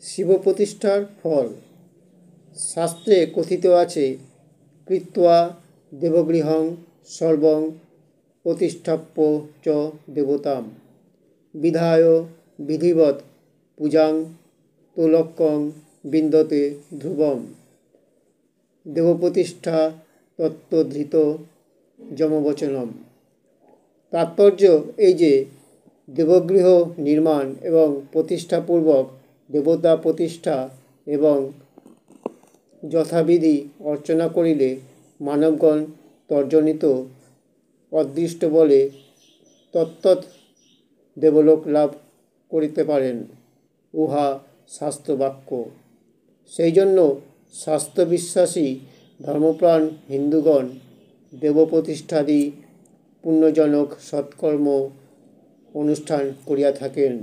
শিব প্রতিষ্ঠার ফল। শাস্ত্রে কথিত আছে, কৃত্বা দেবগৃহং সর্বং প্রতিষ্ঠাপ্য চ দেবতাম বিধায় বিধিবৎ পূজাং তোলক্কং বিন্দতে ধ্রুবম। দেবপ্রতিষ্ঠা তত্ত্বধৃত যমবচনম। তাৎপর্য এই যে, দেবগৃহ নির্মাণ এবং প্রতিষ্ঠাপূর্বক দেবতা প্রতিষ্ঠা এবং যথাবিধি অর্চনা করিলে মানবগণ তর্জনিত অদৃষ্ট বলে তত্ত্বৎ দেবলোক লাভ করিতে পারেন, উহা শাস্ত্রবাক্য। সেই জন্য শাস্ত্রবিশ্বাসী ধর্মপ্রাণ হিন্দুগণ দেবপ্রতিষ্ঠাদি পুণ্যজনক সৎকর্ম অনুষ্ঠান করিয়া থাকেন,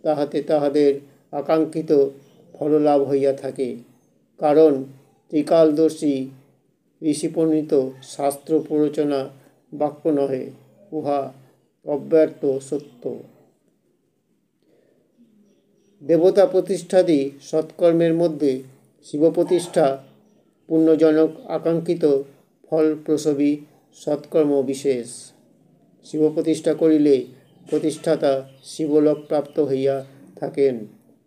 তাহাতে তাহাদের আকাঙ্ক্ষিত ফললাভ হইয়া থাকে। কারণ ত্রিকালদর্শী ঋষিপ্রণীত শাস্ত্র প্ররোচনা বাক্য নহে, উহা অব্যর্থ সত্য। দেবতা প্রতিষ্ঠাদি সৎকর্মের মধ্যে শিবপ্রতিষ্ঠা পুণ্যজনক আকাঙ্ক্ষিত ফলপ্রসবী সৎকর্ম বিশেষ। শিবপ্রতিষ্ঠা করিলে প্রতিষ্ঠাতা শিবলোক প্রাপ্ত হইয়া থাকেন।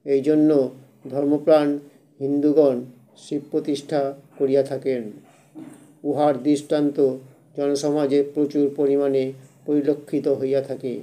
এই জন্য ধর্মপ্রাণ হিন্দুগণ শিব প্রতিষ্ঠা করিয়া থাকেন। উহার দৃষ্টান্ত জনসমাজে প্রচুর পরিমাণে পরিলক্ষিত হইয়া থাকে।